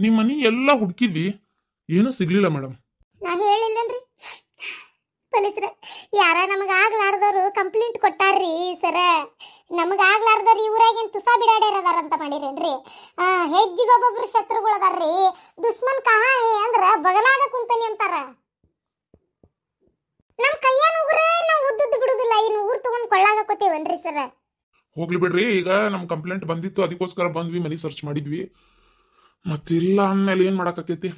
ನಿಮ್ಮ ಮನಿ ಎಲ್ಲ ಹುಡುಕಿದ್ವಿ, ಏನೂ ಸಿಗ್ಲಿಲ್ಲ ಮೇಡಮ್. ನಾ ಹೇಳಿಲ್ಲನ್ರಿ ಪೊಲೀಸ್ರ, ಯಾರ ನಮಗಾಗ್ಲಾರ್ದವ್ರು ಕಂಪ್ಲೇಂಟ್ ಕೊಟ್ಟಾರ್ರಿ ಸರ. ನಮಗಾಗ್ಲಾರ್ದವ್ರು ಇವ್ರಾಗೇನು ತುಸಾ ಬಿಡಾಡ್ಯಾರದಾರ ಅಂತ ಮಾಡಿರೇನ್ರಿ? ಹೆಜ್ಜಿಗೊಬ್ಬೊಬ್ರು ಶತ್ರುಗಳು ಅದಾರ್ರಿ. ದುಶ್ಮನ್ ಕಹಾ ಹೇ ಅಂದ್ರ ಬಗಲಾಗ ಕುಂತನಿ ಅಂತಾರ. ನಮ್ ಕೈಯಾನ ಉಗ್ರೆ ನಾವು ಉದ್ದದ್ದು ಬಿಡುದಿಲ್ಲ, ಇನ್ನು ಊರ್ ತಗೊಂಡ್ ಕೊಳ್ಳಾಗಕೋತೇವನ್ರಿ ಸರ. ಹೋಗ್ಲಿ ಬಿಡ್ರಿ, ಈಗ ನಮ್ ಕಂಪ್ಲೇಂಟ್ ಬಂದಿತ್ತು, ಅದಕ್ಕೋಸ್ಕರ ಬಂದ್ವಿ, ಮನಿ ಸರ್ಚ್ ಮಾಡಿದ್ವಿ. ಮತ್ತಿಲ್ಲ ಅಂದ್ಮೇಲೆ ಏನ್ ಮಾಡಾಕೈತಿ?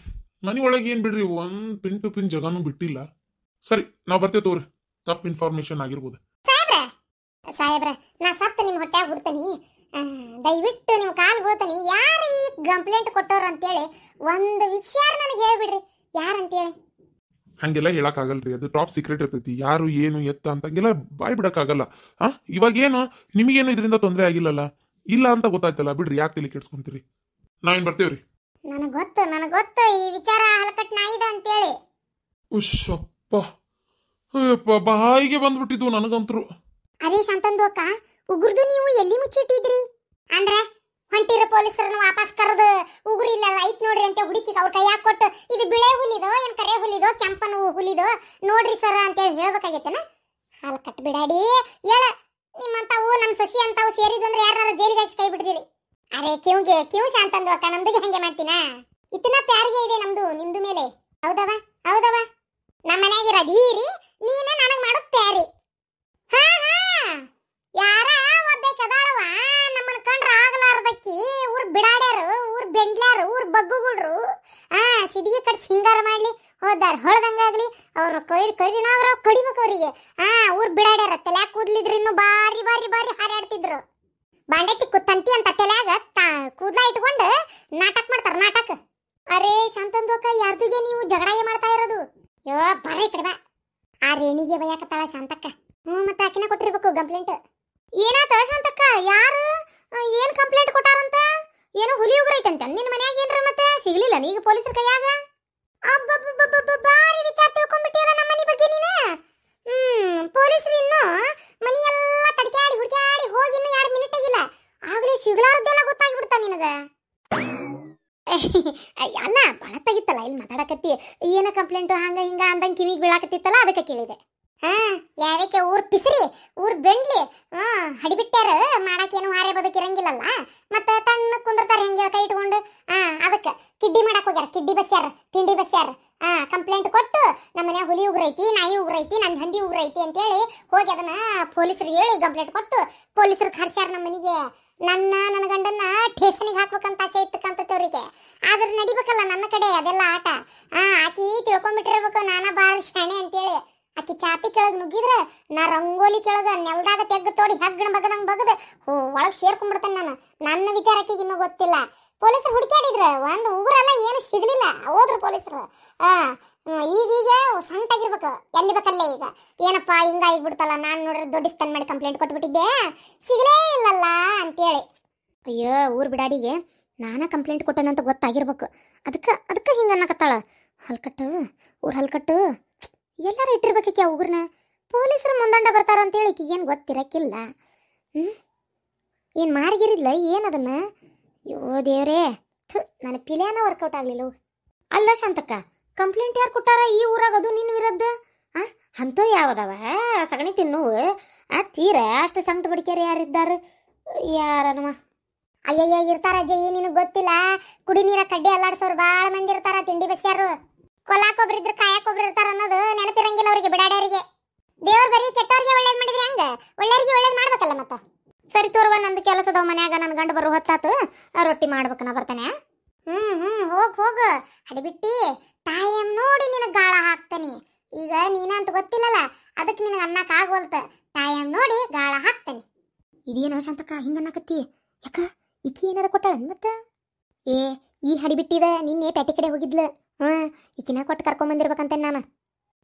ಮನಿ ಒಳಗೆ ಏನ್ ಬಿಡ್ರಿ, ಒಂದ್ ಪಿನ್ ಟು ಪಿನ್ ಜಗನೂ ಬಿಟ್ಟಿಲ್ಲ. ಸರಿ, ನಾವ್ ಬರ್ತೇವೆ ತೋರಿ. ತಪ್ಪು ಇನ್ಫಾರ್ಮೇಶನ್ ಆಗಿರ್ಬೋದು. ಸಾಹೇಬ್ರ, ನಾ ಸತ್ತ ನಿಮ್ ಹೊಟ್ಯಾಗ ಬಿಡ್ತೀನಿ, ದಯವಿಟ್ಟು ನಿಮ್ ಕಾಲ್ ಬೀಳ್ತೀನಿ. ಯಾರು ಈ ಕಂಪ್ಲೇಂಟ್ ಕೊಟ್ಟವ್ರು ಅಂತೇಳಿ ಒಂದು ವಿಷಯ ನನಗೆ ಹೇಳ್ಬಿಡ್ರಿ, ಯಾರಂತೇಳಿ. ಹಂಗೆಲ್ಲ ಹೇಳಕ್ ಆಗಲ್ರಿ, ಅದು ಟಾಪ್ ಸೀಕ್ರೆಟ್ ಇರ್ತೈತಿ. ಯಾರು ಏನು ಎತ್ತ ಅಂತ ಹಂಗೆಲ್ಲ ಬಾಯ್ ಬಿಡಕ್ ಆಗಲ್ಲ. ಇವಾಗೇನು ನಿಮಗೇನು ಇದರಿಂದ ತೊಂದರೆ ಆಗಿಲ್ಲಲ್ಲ, ಇಲ್ಲ ಅಂತ ಗೊತ್ತಾಯ್ತಲ್ಲ, ಬಿಡ್ರಿ, ಯಾಕೆ ತಲೆ ಕೆಡ್ಸ್ಕೊಂತೀರಿ? ನಾವೇನ್ ಬರ್ತೇವ್ರಿ. ನನಗ್ ಗೊತ್ತು ಈ ವಿಚಾರ ಹಲಕಟ್ ನಾಯಿದ ಅಂತೇಳಿ. ಉಶ್ಶಪ್ಪ, ಬಾಯಿಗೆ ಬಂದ್ಬಿಟ್ಟಿದ್ವು ನನಗಂತರು. ಅರೇ ಶಾಂತಂದು ಅಕ್ಕ, ಉಗುರ್ದು ನೀವು ಎಲ್ಲಿ ಮುಚ್ಚಿಟ್ಟಿದ್ರಿ? ಅಂದ್ರೆ ಹೊಂಟಿರ ಪೊಲೀಸರನ್ನು ವಾಪಸ್ ಕರೆದು ಉಗುರು ಇಲ್ಲಲ್ಲ ಐತ್ ನೋಡ್ರಿ ಅಂತ ಹುಡುಕಿಗೆ ಅವ್ರ ಕೈಯಾಗ ಕೊಟ್ಟು, ಇದು ಬಿಳೆ ಹುಲಿದೋ ಏನ್ ಕರೆ ಹುಲಿದೋ ಕೆಂಪನ ಹುಲಿದೋ ನೋಡ್ರಿ ಸರ್ ಅಂತೇಳಿ ಹೇಳ್ಬೇಕಾಗೈತೇನ? ಹಾಲು ಕಟ್ ಬಿಡಾಡಿ ಹೇಳ. ನಿಮ್ಮಂತಾವು ನಮ್ಮ ಸೊಸಿ ಅಂತಾವು ಸೇರಿದಂದ್ರೆ ಯಾರು ಜೈಲಿಗೆ ಹಾಕಿ ಕೈ ಬಿಡ್ತೀರಿ? ಅರೆ ಕಿವ್ ಶಾಂತಂದು ಅಕ್ಕ, ನಮ್ದಿಗೆ ಹಂಗೆ ಮಾಡ್ತೀನಾ? ಇತ್ತನ ಪ್ಯಾರಿಗೆ ಇದೆ ನಮ್ದು ನಿಮ್ದು ಮೇಲೆ. ಹೌದವ ನಮ್ಮ ಮನ್ಯಾಗಿರೋದೀರಿ, ನೀನ ನನಗ್ ಮಾಡೋದ್ ಪ್ಯಾರಿ. ಯಾರ ಒಬ್ಬೇಕದಾಳವ ನಮ್ಮನ್ನ ಕಂಡ್ರ ಆಗಲಾರ್ದಕ್ಕಿ ಊರ್ ಬಿಡಾಡ್ಯಾರು, ಊರ್ ಬೆಂಡ್ಲಾರು, ಊರ್ ಬಗ್ಗುಗುಳ್ರು ಸಿದಿಗೆ ಕಟ್ಸಿ ಹಿಂಗಾರ ಮಾಡ್ಲಿ ಹೋದಾರ ಹೊಳದಂಗಾಗ್ಲಿ ಅವ್ರ ಕರಿನಾಗ್ರ ಕಡಿಬೇಕು ಅವರಿಗೆ. ಊರ್ ಬಿಡಾಡ್ಯಾರ, ತಲ್ಯಾಗ ಕೂದ್ಲಿದ್ರು ಇನ್ನು ಬಾರಿ ಬಾರಿ ಬಾರಿ ಹಾರಾಡ್ತಿದ್ರು. ಬಾಂಡೆತ್ತಿ ತಂತಿ ಅಂತ ತಲ್ಯಾಗ ಕೂದ್ಲ ಇಟ್ಕೊಂಡು ನಾಟಕ ಮಾಡ್ತಾರ, ನಾಟಕ. ಅರೇ ಶಾಂತಂದು ಅಕ್ಕ, ಯಾರ್ದಿಗೆ ನೀವು ಜಗಳಾಗೆ ಮಾಡ್ತಾ ಇರೋದು? ಯೋ ಬರ್ರಿ ಕಡೆ ಬಾ. ಆ ರೇಣಿಗೆ ಬಯ್ಯಾಕತ್ತಾಳ ಶಾಂತಕ್ಕ. ಮತ್ತೆ ಆಕಿನ ಕೊಟ್ಟಿರ್ಬೇಕು ಕಂಪ್ಲೇಂಟ್. ಏನಾತ ಶಾಂತಕ್ಕ? ಯಾರು ಏನ್ ಕಂಪ್ಲೇಂಟ್ ಕೊಟ್ಟಾರಂತ? ಏನೋ ಹುಲಿ ಉಗ್ರೈತಂತ ನಿನ್ನ ಮನ್ಯಾಗ ಏನ್ರ ಮತ್ತೆ ಸಿಗ್ಲಿಲ್ಲ ನೀಗ ಪೊಲೀಸರ ಕೈಯಾಗ? ಬಾರಿ ವಿಚಾರ ತಿಳ್ಕೊಂಡ್ಬಿಟ್ಟಿಯಲ್ಲ ನಮ್ಮ ಮನಿ ಬಗ್ಗೆ ನೀನು. ಪೊಲೀಸರು ಇನ್ನು ಮನಿ ಎಲ್ಲ ತಡಕ್ಯಾಡಿ ಹುಡುಕ್ಯಾಡಿ ಹೋಗಿ ಇನ್ನು 2 ಮಿನಿಟ್ ಆಗಿಲ್ಲ, ಆಗ್ಲೇ ಸಿಗ್ಲಾರ್ದೆಲ್ಲ ಗೊತ್ತಾಗ್ಬಿಡ್ತಾ ನಿನಗ. ಅಲ್ಲ ಬಳತ್ತಾಗಿತ್ತಲ್ಲ, ಇಲ್ಲಿ ಮಾತಾಡಕತ್ತಿ ಏನ ಕಂಪ್ಲೇಂಟ್ ಹಂಗ ಹಿಂಗ ಅಂದಂಗೆ ಕಿವಿಗೆ ಬೀಳಾಕತ್ತಿತ್ತಲ್ಲ, ಅದಕ್ಕೆ ಕೇಳಿದೆ. ಯಾವಕ್ಕೆ ಊರ್ ಪಿಸ್ರಿ, ಊರ್ ಬೆಂಡ್ಲಿ ಹಡಿಬಿಟ್ಟಾರ ಮಾಡಾಕೇನು ಹಾರೆ ಬದುಕಿರಂಗಿಲ್ಲಲ್ಲ, ಮತ್ತೆ ತಣ್ಣ ಕುಂದಿರ್ತಾರ ಹೆಂಗೆ ಕೈ ಇಟ್ಕೊಂಡು. ಅದಕ್ಕೆ ಕಿಡ್ಡಿ ಮಾಡಕ್ ಹೋಗ್ಯಾರ, ಕಿಡ್ಡಿ ಬಸ್ಸ್ಯಾರ, ತಿಂಡಿ ಬಸ್ಸ್ಯಾರ. ಕಂಪ್ಲೇಂಟ್ ಕೊಟ್ಟು ನಮ್ಮ ಮನ್ಯಾಗ ಹುಲಿ ಉಗ್ರೈತಿ, ನಾಯಿ ಉಗ್ರೈತಿ, ನನ್ನ ಹಂದಿ ಉಗ್ರೈತಿ ಅಂತೇಳಿ ಹೋಗಿ ಅದನ್ನ ಪೊಲೀಸರಿಗೆ ಹೇಳಿ ಕಂಪ್ಲೇಂಟ್ ಕೊಟ್ಟು ಪೊಲೀಸರು ಕರ್ಸ್ಯಾರ ನಮ್ಮ ಮನೆಗೆ. ನನ್ನ ಗಂಡನ್ನ ಠೇಸನಿಗೆ ಹಾಕ್ಬೇಕಂತ ಆಸೆ ಇತ್ತಕ್ಕಂತವ್ರಿಗೆ, ಆದ್ರೆ ನಡಿಬೇಕಲ್ಲ ನನ್ನ ಕಡೆ ಅದೆಲ್ಲ ಆಟ. ಆಕಿ ತಿಳ್ಕೊಂಡ್ಬಿಟ್ಟಿರ್ಬೇಕು ನಾನ ಬಾರ ಶಾಣೆ ಅಂತೇಳಿ. ಆಕಿ ಚಾಪಿ ಕೆಳಗೆ ನುಗ್ಗಿದ್ರೆ ನಾ ರಂಗೋಲಿ ಕೆಳಗ ನೆಲದಾಗ ತೆಗ್ದು ತೋಡಿ ಹಗ್ಗಣ ಬಗದಂಗ್ ಬಗದ ಒಳಗೆ ಸೇರ್ಕೊಂಡ್ಬಿಡ್ತೇನೆ ನಾನು. ನನ್ನ ವಿಚಾರ ಆಕಿಗೆ ಇನ್ನೂ ಗೊತ್ತಿಲ್ಲ. ಪೊಲೀಸರು ಹುಡುಕಾಡಿದ್ರ ಒಂದು ಉಗುರಲ್ಲ ಏನು ಸಿಗ್ಲಿಲ್ಲ, ಹೋದ್ರು ಪೊಲೀಸರು. ಈಗೀಗ ಸಂಟಾಗಿರ್ಬೇಕು, ಎಲ್ಲಿ ಬೇಕಲ್ಲೇ. ಈಗ ಏನಪ್ಪ ಹಿಂಗಾಗಿಬಿಡ್ತಲ್ಲ, ನಾನು ನೋಡ್ರಿ ದೊಡ್ಡಿಸ್ತಾನ ಮಾಡಿ ಕಂಪ್ಲೇಂಟ್ ಕೊಟ್ಬಿಟ್ಟಿದ್ದೆ, ಸಿಗಲೇ ಇಲ್ಲಲ್ಲ ಅಂತೇಳಿ. ಅಯ್ಯೋ ಊರ್ ಬಿಡಾಡಿಗೆ ನಾನ ಕಂಪ್ಲೇಂಟ್ ಕೊಟ್ಟನಂತ ಗೊತ್ತಾಗಿರ್ಬೇಕು, ಅದಕ್ಕೆ ಹಿಂಗ ಅನ್ನಕತ್ತಾಳ. ಹಲ್ಕಟ್ಟು ಊರ್ ಹಲ್ಕಟ್ಟು ಎಲ್ಲಾರು ಇಟ್ಟಿರ್ಬೇಕಕ್ಕೆ ಆ ಉಗುರ್ನ. ಪೊಲೀಸರು ಮುಂದಂಡ ಬರ್ತಾರ ಅಂತೇಳಿ ಈಗೇನು ಗೊತ್ತಿರಕ್ಕಿಲ್ಲ. ಏನು ಮಾರಿಗಿರಿದ್ಲ ಏನದನ್ನ? ಯೋ ದೇವ್ರೇ, ನನ್ನ ಪಿಲ್ಯಾನ ವರ್ಕೌಟ್ ಆಗ್ಲಿಲ್ಲ. ಅಲ್ಲ ಶಾಂತಕ್ಕ, ಕಂಪ್ಲೇಂಟ್ ಯಾರು ಕೊಟ್ಟಾರ ಈ ಊರಾಗ? ಅದು ನಿನ್ನ ವಿರುದ್ಧ ಅಂತೂ ಯಾವದವ ಸಗಣಿ ತಿನ್ನುವು ತೀರ ಅಷ್ಟು ಸಂಕಟ ಬಡಿಕೆರೆ ಯಾರಿದ್ದಾರ? ಯಾರನವ? ಅಯ್ಯಯ್ಯ ಇರ್ತಾರ ಜಯಿ, ನಿನಗೆ ಗೊತ್ತಿಲ್ಲ. ಕುಡಿ ನೀರ ಕಡ್ಡಿ ಅಲ್ಲಾಡ್ಸೋರು ಭಾಳ ಮಂದಿ ಇರ್ತಾರ, ತಿಂಡಿ ಬಸ್ಸ್ಯಾರು. ಕೊಲಾಕೊಬ್ರು ಇದ್ರ ಕಾಯಕ್ಕೊಬ್ರು ಇರ್ತಾರ ಅನ್ನೋದು ನೆನಪಿರಂಗಿಲ್ಲ ಅವ್ರಿಗೆ, ಬಿಡಾಡ್ಯಾರಿಗೆ. ದೇವ್ರು ಬರೀ ಕೆಟ್ಟವ್ರಿಗೆ ಒಳ್ಳೇದ್ ಮಾಡಿದ್ರೆ ಹೆಂಗ? ಒಳ್ಳೆಯವ್ರಿಗೆ ಒಳ್ಳೇದ್ ಮಾಡ್ಬೇಕಲ್ಲ ಮತ್ತ. ಸರಿ ತೋರ್ವ, ನಂದು ಕೆಲಸದ ಮನ್ಯಾಗ ನನ್ನ ಗಂಡ ಬರೋ ಹೊತ್ತಾತು, ರೊಟ್ಟಿ ಮಾಡ್ಬೇಕು, ನಾ ಬರ್ತೇನೆ. ಹೋಗ ಹಡಿಬಿಟ್ಟಿ, ಟೈಮ್ ನೋಡಿ ನಿನಗೆ ಗಾಳ ಹಾಕ್ತೇನಿ. ಈಗ ನೀನಂತ ಗೊತ್ತಿಲ್ಲಲ್ಲ, ಅದಕ್ಕೆ ನಿನಗೆ ಅನ್ನಕ್ಕೆ ಆಗೋಲ್ತ. ಟೈಮ್ ನೋಡಿ ಗಾಳ ಹಾಕ್ತೇನೆ. ಇದೇನ ಶಾಂತಕ್ಕ ಹಿಂಗನ್ನಕತ್ತಿ? ಯಾಕ ಈಕಿ ಏನಾರ ಕೊಟ್ಟಾಳ ಮತ್ತೆ? ಈ ಹಡಿಬಿಟ್ಟಿದ ನಿನ್ನೆ ಪ್ಯಾಟಿ ಕಡೆ ಹೋಗಿದ್ಲು, ಈಕಿನ ಕೊಟ್ಟು ಕರ್ಕೊಂಬಂದಿರ್ಬೇಕಂತೇನೆ ನಾನು.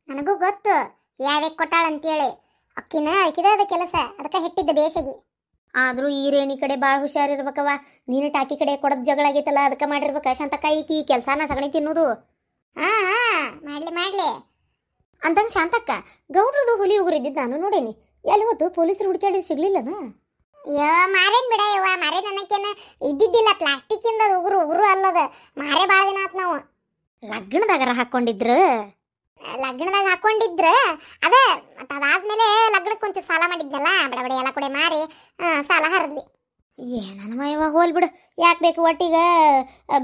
ನನಗೂ ಗೊತ್ತು ಯಾವ್ಯಾಕೆ ಕೊಟ್ಟಾಳ ಅಂತೇಳಿ. ಅಕ್ಕಿದ ಅದ ಕೆಲಸ, ಅದಕ್ಕೆ ಹೆಟ್ಟಿದ್ದ ಬೇಸಿಗೆ. ಆದ್ರೂ ಈ ರೇಣಿ ಕಡೆ ಭಾಳ ಹುಷಾರಿರ್ಬೇಕವ. ನೀನು ಟಾಕಿ ಕಡೆ ಕೊಡದ್ ಜಗಳ ಆಗೈತಲ್ಲ, ಅದಕ್ಕೆ ಮಾಡಿರ್ಬೇಕ ಶಾಂತಕ್ಕ ಈಕಿ ಕೆಲಸನ ಸಗಣಿ ತಿನ್ನೋದು. ಮಾಡ್ಲಿ ಅಂದಂಗೆ ಶಾಂತಕ್ಕ, ಗೌಡ್ರದು ಹುಲಿ ಉಗುರಿದ್ದಿದ್ದು ನಾನು ನೋಡೇನಿ. ಎಲ್ಲಿ ಹೋತು? ಪೊಲೀಸರು ಹುಡುಕಾಡಿ ಸಿಗ್ಲಿಲ್ಲನ? ಯೋ ಮಾರೇನ್ ಬಿಡ ಯವ್ವ, ಮಾರೇನ್ ಅನ್ನಕ್ಕೇನ ಇದ್ದಿದ್ದಿಲ್ಲ, ಪ್ಲಾಸ್ಟಿಕ್ ಇಂದ ಉಗುರು ಉಗುರು ಅಲ್ಲದ. ಮಾರೇ ಭಾಳ ದಿನ ಆತ್ ನಾವು. ಲಗ್ನದಾಗರ ಹಾಕೊಂಡಿದ್ರು, ಲಗ್ನದಾಗ ಹಾಕೊಂಡಿದ್ರ ಅದ. ಮತ್ತ ಅದಾದ್ಮೇಲೆ ಲಗ್ನಕ್ಕೆ ಒಂಚೂರು ಸಾಲ ಮಾಡಿದ್ನಲ್ಲ, ಬಡ ಎಲ್ಲ ಕೂಡ ಮಾರಿ ಸಾಲ ಹರಿದ್ವಿ. ಏನಮ್ಮ ಇವಾಗ ಹೋಲ್ ಬಿಡು, ಯಾಕೆ ಬೇಕು ಒಟ್ಟಿಗ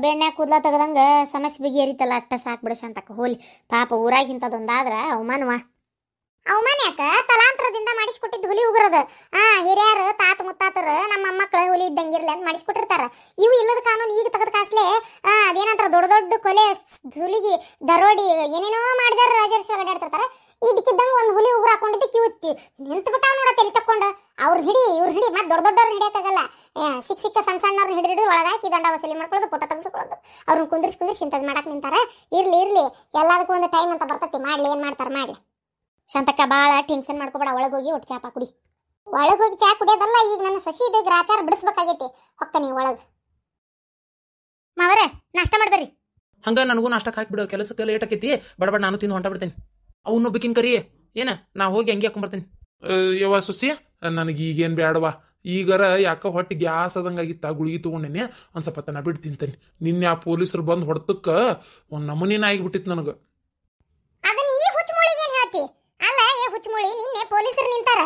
ಬೆಣ್ಣೆ ಕೂದಲ ತೆಗದಂಗ ಸಮಸ್ಯೆ ಬಗೆಹರಿತಲ್ಲ, ಅಷ್ಟ ಸಾಕು ಬಿಡು ಶಾಂತಕ್ಕ. ಹೋಲಿ ಪಾಪ ಊರಾಗ ಇಂಥದೊಂದಾದ್ರ ಅವಮಾನವ. ಅವಮಾನ ಯಾಕ? ತಲಾಂತರದಿಂದ ಮಾಡಿಸ್ಕೊಟ್ಟಿದ್ದು ಹುಲಿ ಉಗುರದ. ಹಿರಿಯರು ತಾತ ಮುತ್ತಾತರು ನಮ್ಮ ಮಕ್ಕಳು ಹುಲಿ ಇದ್ದಂಗಿರ್ಲಿ ಅಂತ ಮಾಡಿಸ್ಕೊಟ್ಟಿರ್ತಾರ. ಇವು ಇಲ್ಲದ ಕಾನೂನು ಈಗ ತೆಗೆದ ಕಾಸ್ಲೆ ಅದೇನಂತಾರ ದೊಡ್ಡ ದೊಡ್ಡ ಕೊಲೆ ಹುಲಿಗಿ ದರೋಡಿ ಏನೇನೋ ಮಾಡಿದಾರ ರಾಜರ್ಷಿ ಅಡ್ಡಾಡ್ತಿರ್ತಾರ. ಇದಕ್ಕಿದ್ದಂಗ ಒಂದು ಹುಲಿ ಉಗುರು ಹಾಕೊಂಡಿದ್ದು ಕಿವುತ್ತಿ ನಿಂತು ಬಿಟ್ಟಾವ ನೋಡ ತಲೆ ತಕ್ಕೊಂಡು. ಅವ್ರು ಹಿಡಿ ಇವ್ರು ಹಿಡಿ, ಮತ್ತೆ ದೊಡ್ಡ ದೊಡ್ಡವ್ರು ಹಿಡಿಯೋಕ್ಕಾಗಲ್ಲ. ಸಿಕ್ಕ ಸಣ್ಣವ್ರನ್ನ ಹಿಡಿದು ಒಳಗಾಕಿ ದಂಡ ವಸೂಲಿ ಮಾಡ್ಕೊಳ್ಳೋದು, ಫೋಟೋ ತೆಗೆಸ್ಕೊಳ್ಳೋದು. ಅವ್ರನ್ನ ಕುಂದಿರ್ಸಿ ಇಂಥದ್ದು ಮಾಡಕ್ ನಿಂತಾರ. ಇರ್ಲಿ ಎಲ್ಲದಕ್ಕೂ ಒಂದು ಟೈಮ್ ಅಂತ ಬರ್ತೈತಿ. ಮಾಡ್ಲಿ, ಏನ್ ಮಾಡ್ತಾರ ಮಾಡ್ಲಿ. ಶಾಂತಕ್ಕ ಭಾಳ ಟೆನ್ಷನ್ ಮಾಡ್ಕೋಬೇಡ, ಒಳಗೆ ಹೋಗಿ ಒಟ್ಟು ಚಾಪ ಕುಡಿ. ಒಳಗೆ ಹೋಗಿ ಚಾ ಕುಡಿಯೋದಲ್ಲ, ಈಗ ನನ್ನ ಸೊಸಿದ ಗ್ರಾಚಾರ ಬಿಡಿಸ್ಬೇಕಾಗೈತಿ. ಹೊಕ್ಕ ನೀವು ಒಳಗೆ. ಮಾವರೇ ನಾಷ್ಟ ಮಾಡ್ಬರ್ರಿ. ಹಂಗ ನನಗೂ ನಾಷ್ಟಕ್ಕೆ ಹಾಕಿಬಿಡು, ಕೆಲಸಕ್ಕೆ ಲೇಟ್ ಆಕೈತಿ. ಬಡಬಡ ನಾನು ತಿಂದು ಹೊಂಟ ಬಿಡ್ತೇನೆ. ಅವನು ಬೇಕಿನ್ ಕರಿ ಏನ, ನಾ ಹೋಗಿ ಹಂಗೆ ಹಾಕೊಂಬರ್ತೇನೆ. ಯವ್ವ ಸುಸಿ, ನನಗೆ ಈಗೇನು ಬೇಡವಾ. ಈಗರ ಯಾಕ ಹೊಟ್ಟೆ ಗ್ಯಾಸ್ ಆದಂಗಾಗಿತ್ತ, ಗುಳಿಗೆ ತೊಗೊಂಡೇನೆ. ಒಂದು ಸ್ವಲ್ಪ ತನ ಬಿಟ್ಟು ತಿಂತೇನೆ. ನಿನ್ನೆ ಆ ಪೊಲೀಸರು ಬಂದು ಹೊಡ್ತಕ್ಕ ಒಂದು ನಮೂನಿನ ಆಗಿಬಿಟ್ಟಿತ್ತು ನನಗೆ. ಅದನ್ನ ಈ ಹುಚ್ಚುಮುಳಿಗೆ ಏನು ಹೇಳ್ತಿ? ಅಲ್ಲ ಹುಚ್ಚುಮುಳಿ, ನಿನ್ನೆ ಪೊಲೀಸರು ನಿಂತಾರ.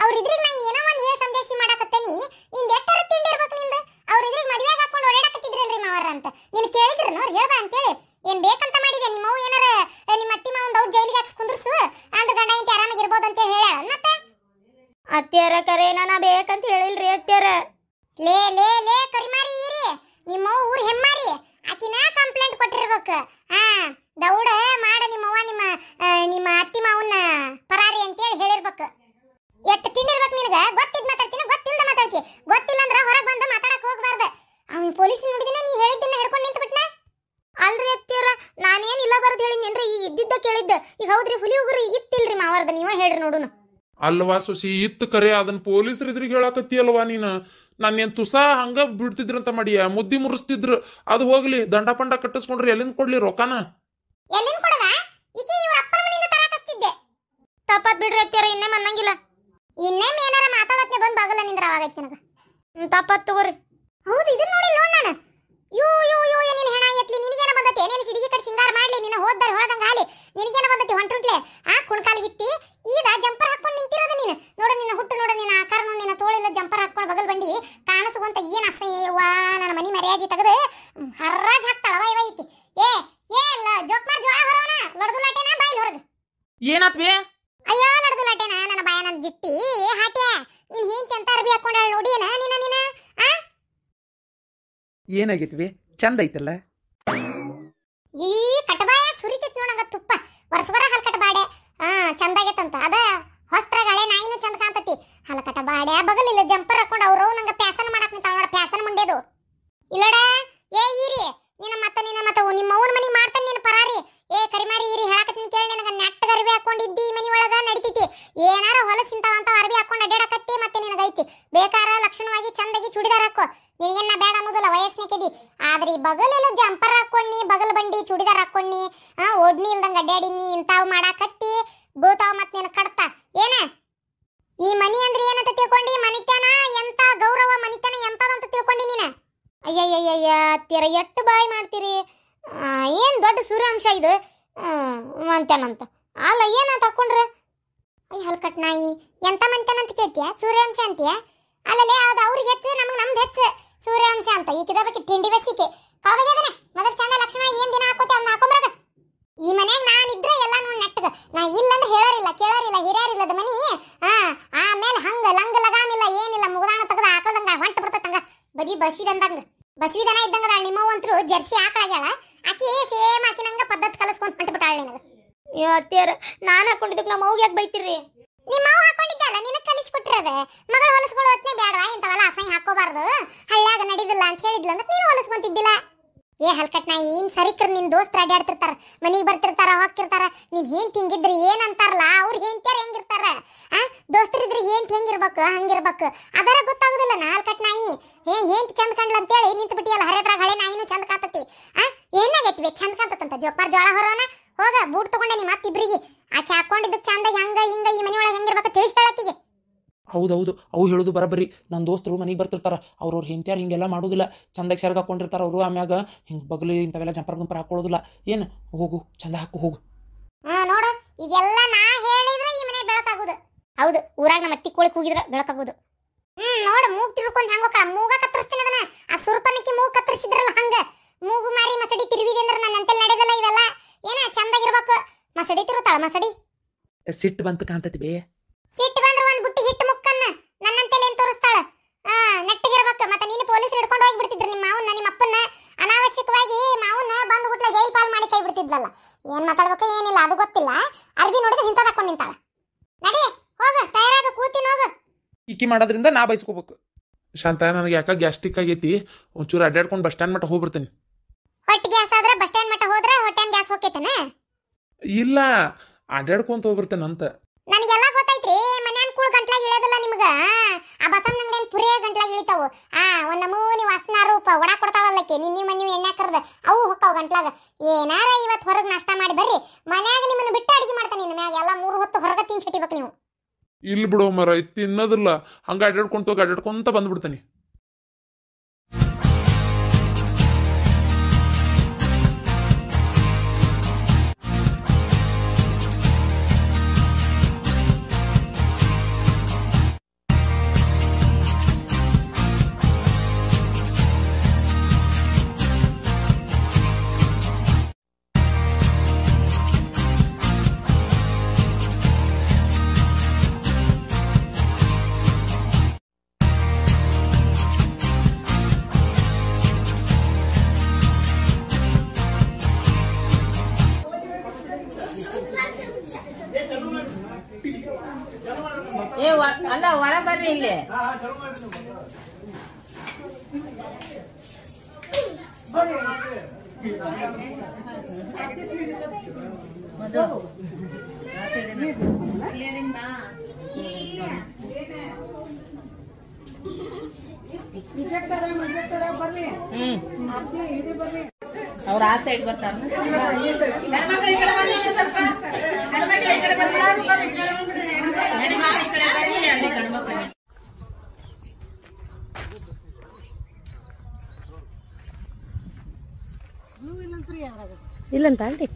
ಅವ್ರ ಇದ್ರಿಗೆ ನಾ ಏನೋ ಒಂದು ಹೇಳಿ ಸಂದೇಶ ಮಾಡಾಕತ್ತೇನಿ. ನಿಂದ ಎಟ್ಟರ ತಿಂಡಿ ಇರ್ಬೇಕು ನಿಂದ. ಅವ್ರ ಇದ್ರಿಗೆ ಮದುವೆಗೆ ಹಾಕೊಂಡು ಓಡಾಡಕತ್ತಿದ್ರಲ್ರಿ ಮಾವರ ಅಂತ ನಿನ್ ಕೇಳಿದ್ರು ಅವ್ರು ಹೇಳ್ಬಾ ಅಂತೇಳಿ. ಏನ್ ಬೇಕಂತ ಮಾಡಿದೆ ನಿಮ್ಮವು? ಏನಾರ ನಿಮ್ಮ ಅತ್ತಿ ಮಾವಂದ ಅವ್ರು ಜೈಲಿಗೆ ಹಾಕ್ಸ್ ಕುಂದ್ರಸು ಅಂದ್ರ ಗಂಡ ಇಂತ ಆರಾಮಾಗಿರ್ಬೋದು ಅಂತ ಹೇಳ. ಮತ್ತೆ ಅತ್ಯಾರ ಕರೆ ನಾನ ಬೇಕಂತ ಹೇಳಿಲ್ರಿ ಅತ್ಯಾರ. ಲೇ ಲೇ ಲೇ ಕರಿಮಾರಿ ಇರಿ, ನಿಮ್ಮ ಊರ್ ಹೆಮ್ಮಾರಿ, ಆಕಿನ ಕಂಪ್ಲೇಂಟ್ ಕೊಟ್ಟಿರ್ಬೇಕು. ದೌಡ ಮಾಡ ನಿಮ್ಮವ್ವ ನಿಮ್ಮ ಅತ್ತಿ ಮಾವನ್ನ ಪರಾರಿ ಅಂತೇಳಿ ಹೇಳಿರ್ಬೇಕು. ಎಷ್ಟು ತಿಂಡಿರ್ಬೇಕು ನಿನಗ? ಗೊತ್ತಿದ್ ಮಾತಾಡ್ತೀನಿ, ಗೊತ್ತಿಲ್ದ ಮಾತಾಡ್ತಿ. ಗೊತ್ತಿಲ್ಲ ಅಂದ್ರ ಹೊರಗೆ ಬಂದು ಮಾತಾಡಕ್ ಹೋಗ್ಬಾರ್ದು. ಅವ್ನ ಪೊಲೀಸ್ ನೋಡಿದಿನ ನೀ ಹೇಳಿದ್ದನ್ನ ಹಿಡ್ಕೊಂಡು ನಿಂತು ಬಿಟ್ನ. ಅಲ್ರಿ ಅತ್ತಿಯರ, ನಾನೇನ್ ಇಲ್ಲ ಬರೋದು ಹೇಳಿದ್ನೇನ್ರಿ, ಈಗ ಇದ್ದಿದ್ದ ಕೇಳಿದ್ದ. ಈಗ ಹೌದ್ರಿ ಹುಲಿ ಉಗುರು ಇತ್ತಿಲ್ರಿ ಮಾವರ್ದ, ನೀವ ಹೇಳ್ರಿ ನೋಡುನು. ಅಲ್ವಾ ಸುಸಿ, ಇತ್ತು ಕರೆ. ಅದನ್ನ ಪೊಲೀಸರು ಇದ್ರಿಗೆ ಹೇಳಕತ್ತಿ ಅಲ್ವಾ ನೀನು. ನಾನೇನ್ ತುಸಾ ಹಂಗ ಬಿಡ್ತಿದ್ರಂತ ಮಾಡಿಯ, ಮುದ್ದಿ ಮುರಿಸ್ತಿದ್ರು. ಅದು ಹೋಗ್ಲಿ, ದಂಡ ಪಂಡ ಕಟ್ಟಿಸ್ಕೊಂಡ್ರಿ ಎಲ್ಲಿಂದ ಕೊಡ್ಲಿ ರೊಕ್ಕನ? ಎಲ್ಲಿಂದ ಕೊಡದ? ಈಕೆ ಇವ್ರ ಅಪ್ಪನ ಮನೆಯಿಂದ ತರಾಕಸ್ತಿದ್ದೆ. ತಪ್ಪತ್ ಬಿಡ್ರಿ ಅತ್ತಿಯರ, ಇನ್ನೇ ಮನ್ನಂಗಿಲ್ಲ. ಇನ್ನೇಮ್ ಏನಾರ ಮಾತಾಡೋತ್ನೆ ಬಂದ್ ಬಾಗಲ್ಲ ನಿಂದ್ರ ಅವಾಗೈತಿ ನನಗ. ತಪ್ಪತ್ ತಗೋರಿ. ಹೌದು, ಇದನ್ನ ನೋಡಿಲ್ಲ ನೋಡ್ ನಾನು. ಯೋ ಯೋ ಯೋ ಏನೇನು ಹೆಣ ಎತ್ಲಿ, ನಿನಗೇನ ಬಂದತಿ? ಏನೇನು ಸಿಡಿಗೆ ಕಡೆ ಸಿಂಗಾರ ಮಾಡ್ಲಿ, ನಿನ್ನ ಹೋದ್ದಾರ ಹೊಳದಂಗ ಹಾಲಿ. ನಿನಗೇನ ಬಂದತಿ? ಹೊಂಟುಂಟ್ಲೆ ಕುಣ್ಕಾಲ್ಗಿತ್ತಿ ಈಗ ಜಂಪರ್ ಹಾಕೊಂಡು ನಿಂತಿರೋದು ನೀನು. ನೋಡ ನಿನ್ನ ಹುಟ್ಟು, ನೋಡ ನಿನ್ನ ಆಕಾರ, ನೋಡ ನಿನ್ನ ತೋಳೆಲ್ಲ ಜಂಪರ್ ಹಾಕೊಂಡು ಬಗಲ್ ಬಂಡಿ ಕಾಣಿಸುವಂತ ಏನ್ ಅಸಹ್ಯವಾ. ನನ್ನ ಮನಿ ಮರ್ಯಾದೆ ತೆಗೆದು ಹರ್ರಾಜ್ ಹಾಕ್ತಾಳವ ಇವ ಈಕಿ. ಏ ಅಲ್ಲ ಜೋಕ್ಮಾರ್ ಜೋಳ ಹೊರೋಣ, ಲಡ್ದು ಲಾಟೆನ ಬಾಯಿಲ್ ಹೊರಗ. ಏನಾತ್ವಿ? ಅಯ್ಯೋ ಲಡ್ದು ಲಾಟೆನ ನನ್ನ ಬಾಯ ನನ್ನ ಜಿಟ್ಟಿ. ಹಾಟ್ಯಾ ನೀನ್ ಹಿಂತೆ ಅಂತ ಅರ್ಬಿ ಹಾಕೊಂಡಾಳ ನೋಡಿಯೇನ ನೀನ? ಏನಾಗೈತ್ವಿ? ಚಂದ ಐತಲ್ಲ. ಈ ಕಟಬಾಯ ಸುರಿತೈತಿ ನೋಡಂಗ ತುಪ್ಪ ವರ್ಷವರ ಹಲ್ಕಟ ಬಾಡೆ. ಚಂದ ಆಗೈತಂತ. ಅದ ಹೊಸ್ತ್ರಾಗ ಹಳೆ ನಾಯಿನೂ ಚಂದ ಕಾಣ್ತತಿ. ಹಲ್ಕಟ ಬಾಡೆ ಬಗಲಿಲ್ಲ ಜಂಪರ್ ಹಾಕೊಂಡು ಅವ್ರು ನಂಗ ಪ್ಯಾಸನ್ ಮಾಡಕ್ ನಿಂತಾಳ ನೋಡ, ಪ್ಯಾಸನ್ ಮುಂಡೆದು. ಇಲ್ಲೋಡ ಏ ಈರಿ, ನಿನ್ನ ಮತ್ತ ನಿಮ್ಮ ಅವ್ನ ಮನಿ ಮಾಡ್ತಾನೆ ನೀನು ಪರಾರಿ. ಏ ಕರಿಮಾರಿ ಈರಿ, ಹೇಳಕತ್ತೀನಿ ಕೇಳಿ. ನಿನಗ ನೆಟ್ಟಗ ಅರ್ಬಿ ಹಾಕೊಂಡಿದ್ದಿ ಈ ಮನಿ ಒಳಗ ನಡಿತೈತಿ. ಏನಾರ ಹೊಲಸಿಂತಾವ ಅಂತ ಅರ್ಬಿ ಹಾಕೊಂಡು ಅಡ್ಡಾಡಕತ್ತಿ. ಮತ್ತೆ ನಿನಗೈತಿ ಬೇಕಾರ ಲಕ್ಷಣವಾಗಿ ಚಂದಾಗಿ ಚೂಡಿದಾರ್ ಹಾಕೋ. ನಿನಗೇನ ಬೇಡ ಅನ್ನೋದಿಲ್ಲ, ವಯಸ್ಸಿನಕಿದಿ. ಆದ್ರೆ ಈ ಬಗಲೆಲ್ಲ ಜಂಪರ್ ಹಾಕೊಂಡಿ, ಬಗಲ್ ಬಂಡಿ ಚೂಡಿದಾರ್ ಹಾಕೊಂಡಿ, ಒಡ್ನಿ ಇಲ್ದಂಗ ಅಡ್ಡಾಡಿನಿ, ಇಂತಾವ್ ಮಾಡಾಕತ್ತಿ ಬೀಳ್ತಾವ. ಮತ್ ನಿನ್ ಕಡ್ತಾ ಏನ? ಈ ಮನಿ ಅಂದ್ರೆ ಏನಂತ ತಿಳ್ಕೊಂಡಿ? ಮನಿತನ ಎಂತ ಗೌರವ, ಮನಿತನ ಎಂತದಂತ ತಿಳ್ಕೊಂಡಿ ನೀನ? ಅಯ್ಯಯ್ಯಯ್ಯ ಅತ್ತಿಯರ ಎಟ್ಟು ಬಾಯಿ ಮಾಡ್ತೀರಿ. ಏನ್ ದೊಡ್ಡ ಸೂರ್ಯಾಂಶ ಇದು ಮಂತ್ಯಾನಂತ. ಅಲ್ಲ ಏನಂತ ಹಾಕೊಂಡ್ರೆ? ಅಯ್ಯ ಹಲ್ಕಟ್ ನಾಯಿ, ಎಂತ ಮಂತ್ಯಾನಂತ ಕೇಳ್ತೀಯ? ಸೂರ್ಯಾಂಶ ಅಂತೀಯ? ಅಲ್ಲಲ್ಲೇ ಅದು ಅವ್ರಿಗೆ ಹೆಚ್ಚು, ನಮ್ದು ಹೆಚ್ಚು ಸೂರ್ಯಾಂಶ ಅಂತ. ಈಕಿದ ಬಗ್ಗೆ ತಿಂಡಿ ಬೆಸಿಕೆ ಕಳವಾಗ್ಯದನೆ. ಮೊದಲು ಚಂದ ಲಕ್ಷಣ ಏನ್ ದಿನ ಹಾಕೋತಿ ಅದನ್ನ ಹಾಕೊಂಬರಾಗ. ಈ ಮನ್ಯಾಗ ನಾನಿದ್ರೆ ಎಲ್ಲ ನೋಡಿ ನೆಟ್ಟಗ. ನಾ ಇಲ್ಲಂದ್ರೆ ಹೇಳೋರಿಲ್ಲ ಕೇಳೋರಿಲ್ಲ, ಹಿರಿಯರಿಲ್ಲದ ಮನಿ. ಆಮೇಲೆ ಹಂಗ ಲಂಗ ಲಗಾಮಿಲ್ಲ, ಏನಿಲ್ಲ, ಮುಗದಾಣ ತೆಗೆದ ಆಕಳದಂಗ ಹೊಂಟ ಬಿಡ್ತಂಗ. ಬದಿ ಬಸವಿದನ ಇದ್ದಂಗ ನಿಮ್ಮವಂತರು ಜರ್ಸಿ ಆಕಳಾಗ್ಯಾಳ. ಆಕಿ ಸೇಮ್ ಆಕಿ ನಂಗ ಪದ್ಧತಿ ಕಲಿಸ್ಕೊಂಡ್ ಹೊಂಟ ಬಿಟ್ಟಾಳ ನಿನಗ. ಅಯ್ಯೋ ಅತ್ತಿಯರ, ನಾನು ಹಾಕೊಂಡಿದ್ದಕ್ಕೆ ನಮ್ಮ ಅವ್ಗೆ ಯಾಕೆ ಬೈತಿರ್ರಿ? ನಿಮ್ಮ ಅವ್ವ ಹಾಕೊಂಡಿದ್ದಲ್ಲ, ನಿನಗೆ ಕಲಿಸ್ಕೊಟ್ಟಿರೋದ. ಮಗಳು ಹೊಲಸ್ಕೊಳ್ಳೋ ಹೊತ್ನೆ ಬೇಡವಾ ಇಂಥವೆಲ್ಲ ಅಸಹ್ಯ ಹಾಕೋಬಾರ್ದು, ಹಳ್ಳ್ಯಾಗ ನಡಿದಿಲ್ಲ ಅಂತ ಹೇಳಿದ್ಲ ಅಂದ್ರೆ ನೀನು ಹೊಲಸ್ಕೊಂತಿದ್ದಿಲ್ಲ. ಏ ಹಲ್ಕಟ್ ನಾಯಿ, ಇನ್ ಸರಿಕ್ರ ನಿನ್ ದೋಸ್ತರ ಅಡ್ಡಾಡ್ತಿರ್ತಾರ, ಮನಿಗ್ ಬರ್ತಿರ್ತಾರ, ಹೋಗ್ತಿರ್ತಾರ. ನೀನ್ ಏನ್ ತಿಂಗಿದ್ರಿ ಏನ್ ಅಂತಾರಲ್ಲ, ಅವ್ರ ಹೆಂಡ್ತಿಯರ್ ಹೆಂಗಿರ್ತಾರ? ದೋಸ್ತರಿದ್ರಿ ಏನ್ ಹೆಂಗಿರ್ಬೇಕು ಹಂಗಿರ್ಬೇಕು ಅದರ ಗೊತ್ತಾಗುದಿಲ್ಲ. ಹಲ್ಕಟ್ ನಾಯಿ, ಏನ್ ಚಂದ ಕಂಡ್ಲ ಅಂತೇಳಿ ನಿಂತು ಬಿಟ್ಟಿಯಲ್ಲ. ಹರಿದ್ರಾಗ ಹಳೆ ನಾಯಿನೂ ಚಂದ ಕಾಂತತಿ. ಏನಾಗೈತಿ ಚಂದ ಕಾಂತತಂತ? ಜೋಪಾರ್ ಜೋಳ ಹೊರೋಣ ಹೋಗ. ಬೂಟ್ ತಗೊಂಡೆ ನಿಮ್ಮ ಮತ್ತಿಬ್ರಿಗೆ ಆಕೆ ಹಾಕೊಂಡಿದ್ದಕ್ ಚಂದ ಹಂಗ ಹಿಂಗ ಈ ಮನಿ ಒಳಗೆ ಹೆಂಗಿರ್ಬೇಕು ತಿಳಿಸ್ತಾಳಕ್ಕಿಗೆ. ಹೌದೌದು, ಅವು ಹೇಳೋದು ಬರಬರಿ. ನನ್ನ ದೋಸ್ತರು ಮನೆಗೆ ಬರ್ತಿರ್ತಾರ, ಅವ್ರವ್ರ ಹೆಂಡ್ತಿಯಾರು ಹಿಂಗೆಲ್ಲ ಮಾಡೋದಿಲ್ಲ. ಚಂದಾಗಿ ಸೆರಗ ಹಾಕೊಂಡಿರ್ತಾರ ಅವರು. ಆಮ್ಯಾಗ ಹಿಂಗೆ ಬಗಲಿ ಇಂಥವೆಲ್ಲ ಜಂಪರ್ ಗಂಪರ್ ಹಾಕೊಳ್ಳೋದಿಲ್ಲ. ಏನು ಹೋಗು, ಚಂದ ಹಾಕು ಹೋಗು. ನೋಡು, ಈಗೆಲ್ಲ ನಾ ಹೇಳಿದ್ರೆ ಈ ಮನೆ ಬೆಳಕಾಗುದು. ಹೌದು, ಊರಾಗ ನಮ್ಮ ಅತ್ತಿ ಕೋಳಿ ಕೂಗಿದ್ರೆ ಬೆಳಕಾಗುದು. ನೋಡು, ಮೂಗ್ ತಿರ್ಕೊಂಡ್ ಹಂಗ ಹೋಗ್ಕಳ. ಮೂಗ ಕತ್ತರಿಸ್ತೀನಿ ಅದನ್ನ. ಆ ಸುರ್ಪನಕ್ಕಿ ಮೂಗ್ ಕತ್ತರಿಸಿದ್ರಲ್ಲ ಹಂಗ ಮೂಗು ಮಾರಿ ಮಸಡಿ ತಿರುವಿದೆ ಅಂದ್ರೆ ನನ್ನ ಅಂತೆಲ್ಲ ನಡೆದಲ್ಲ ಇವೆಲ್ಲ. ಏನ ಚಂದಾಗಿರ್ಬೇಕು. ಮಸಡಿ ತಿರುತ್ತಾಳ ಮಸಡಿ. ಸಿಟ್ಟು ಬಂತು ಕಾಂತತಿ ಬೇ. ಸಿಟ್ಟು ಬಂದ್ರೆ ಒಂದ್ ಬುಟ್ಟಿ ಹಿಟ್ಟು ಮುಕ್ಕನ್ನ ನನ್ನಂತೆಲ್ಲ ಏನ್ ತೋರಿಸ್ತಾಳ. ನೆಟ್ಟಿಗಿರ್ಬೇಕು. ಮತ್ತೆ ನೀನು ಪೊಲೀಸರು ಹಿಡ್ಕೊಂಡು ಹೋಗಿ ಬಿಡ್ತಿದ್ರು ನಿಮ್ಮ ಮಾವನ್ನ, ನಿಮ್ಮ ಅಪ್ಪನ್ನ. ಅನಾವಶ್ಯಕವಾಗಿ ಮಾವನ್ನ ಬಂದು ಬಿಟ್ಲ ಜೈಲ್ ಪಾಲ್ ಮಾಡಿ ಕೈ ಬಿಡ್ತಿದ್ಲಲ್ಲ. ಏನ್ ಮಾತಾಡ್ಬೇಕು ಏನಿಲ್ಲ ಅದು ಗೊತ್ತಿಲ್ಲ. ಅರ್ಬಿ ನೋಡಿದ್ರೆ ಹಿಂತದ ಹಾಕೊಂಡು ನಿಂತಾಳ. ನಡಿ ಹೋಗ, ತಯಾರಾಗ, ಕೂಳ್ತೀನಿ ಹೋಗು. ಇಕ್ಕಿ ಮಾಡೋದ್ರಿಂದ ನಾ ಬಯಸ್ಕೋಬೇಕು. ಶಾಂತ, ನನಗೆ ಯಾಕ ಗ್ಯಾಸ್ಟ್ರಿಕ್ ಆಗೈತಿ. ಒಂಚೂರು ಅಡ್ಡಾಡ್ಕೊಂಡು ಬಸ್ ಸ್ಟ್ಯಾಂಡ್ ಮಟ್ಟ ಹೋಗ್ಬಿಡ್ತೇನೆ. ಹೊಟ್ಟೆ ಗ್ಯಾಸ್ ಆದ್ರೆ ಬಸ್ ಸ್ಟ್ಯಾಂಡ್ ಮಟ್ಟ ಹೋದ್ರೆ ಹೊಟ್ಟೆನ್ ಗ್ಯಾಸ್ ಹೋಗ್ತೈತನ? ಇಲ್ಲ, ಅಡ್ಡಾಡ್ಕೊಂತ ಹೋಗ್ಬಿಡ್ತೇನೆ ಅಂತ. ನನಗೆಲ್ಲ ಗೊತ್ತೈತ್ರಿ. ಮನ್ಯಾನ್ ಕೂಳ್ ಗಂಟ್ಲಾಗ ಇಳಿಯೋದಿಲ್ಲ ನಿಮ್ಗ. ಆ ಬಸಮ್ಮ ಅಂಗಡಿಯನ್ ಪುರೇ ಗಂಟ್ಲಾಗ ಇಳಿತಾವು. ಒಂದ್ ನಮೂನಿ ವಾಸನಾ ರೂಪ ಒಡ ಕೊಡ್ತಾವಲ್ಲಕ್ಕೆ ನಿನ್ನಿ ಮನ್ನಿ ಎಣ್ಣೆ ಕರ್ದ ಅವು ಹೊಕ್ಕಾವ್ ಗಂಟ್ಲಾಗ. ಏನಾರ ಇವತ್ತು ಹೊರಗೆ ನಾಷ್ಟ ಮಾಡಿ ಬರ್ರಿ, ಮನ್ಯಾಗ ನಿಮ್ಮನ್ನ ಬಿಟ್ಟು ಅಡಿಗೆ ಮಾಡ್ತಾನೆ. ನಿನ್ನ ಮ್ಯಾಗ ಎಲ್ಲ 3 ಹೊತ್ತು ಹೊರಗೆ ತಿನ್ಸಿಟ್ಟಿಬೇಕು ನೀವು. ಇಲ್ಲಿ ಬಿಡೋ ಮರ, ತಿನ್ನೋದಿಲ್ಲ. ಹಂಗ ಅಡ್ಡಾಡ್ಕೊಂತ ಬಂದ್ಬಿಡ್ತೇನೆ. ಅಲ್ಲ ಒಳ ಬರ್ರಿ ಇಲ್ಲಿ. ಅವ್ರ ಆ ಸೈಡ್ ಬರ್ತಾರ. ಇಲ್ಲಂತ ಅಲ್ರಿ.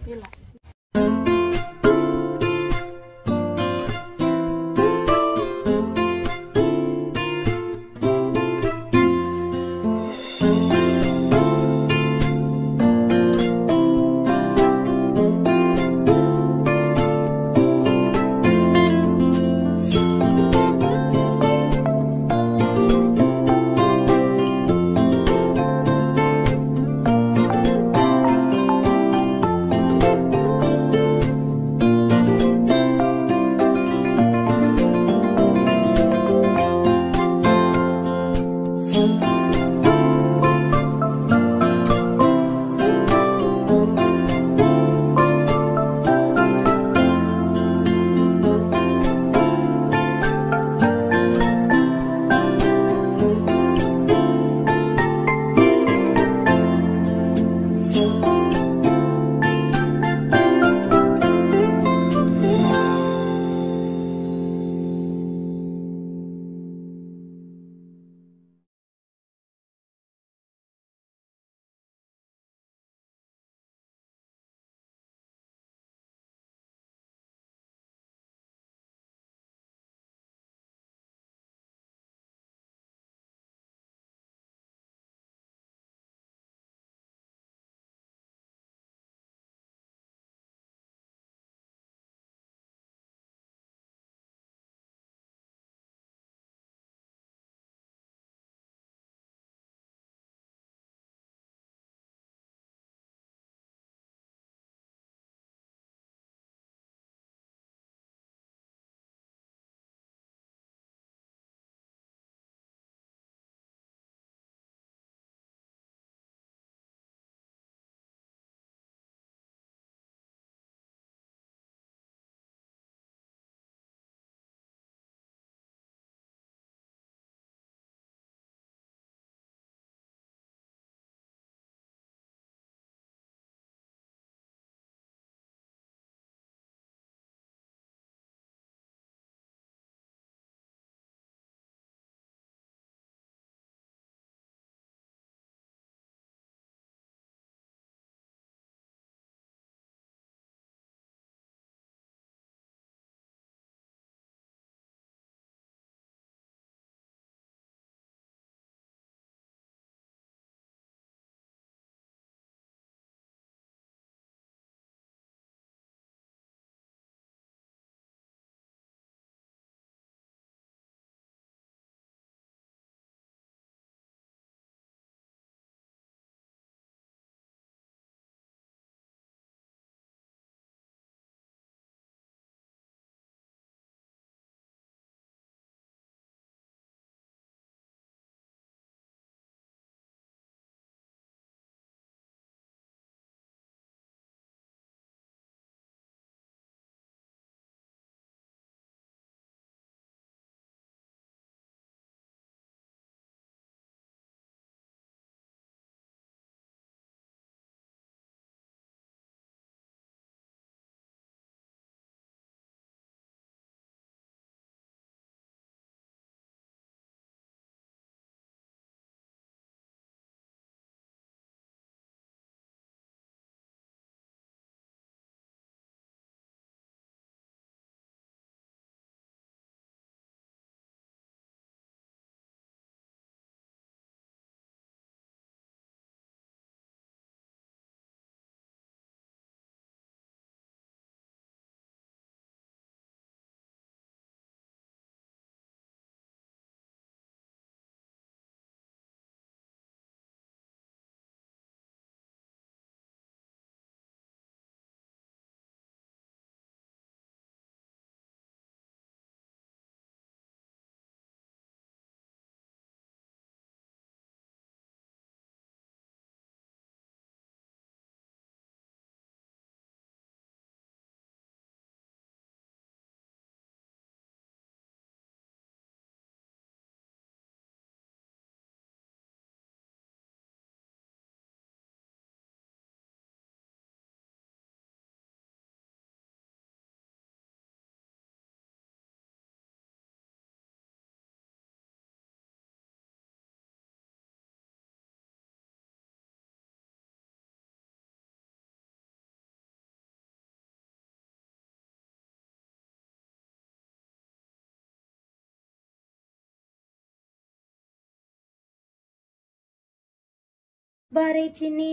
ಬಾರಿ ಚಿನ್ನಿ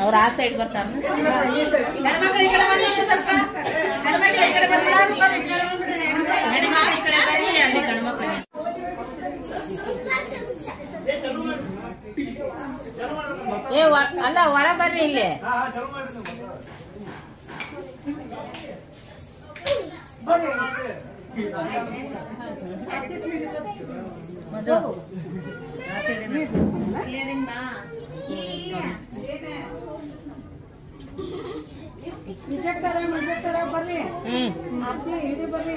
ಅವ್ರ ಆ ಸೈಡ್ ಬರ್ತಾರ ಅಲ್ಲ ಹೊರ ಬರ್ರಿ ಇಲ್ಲಿ ಬರ್ರಿ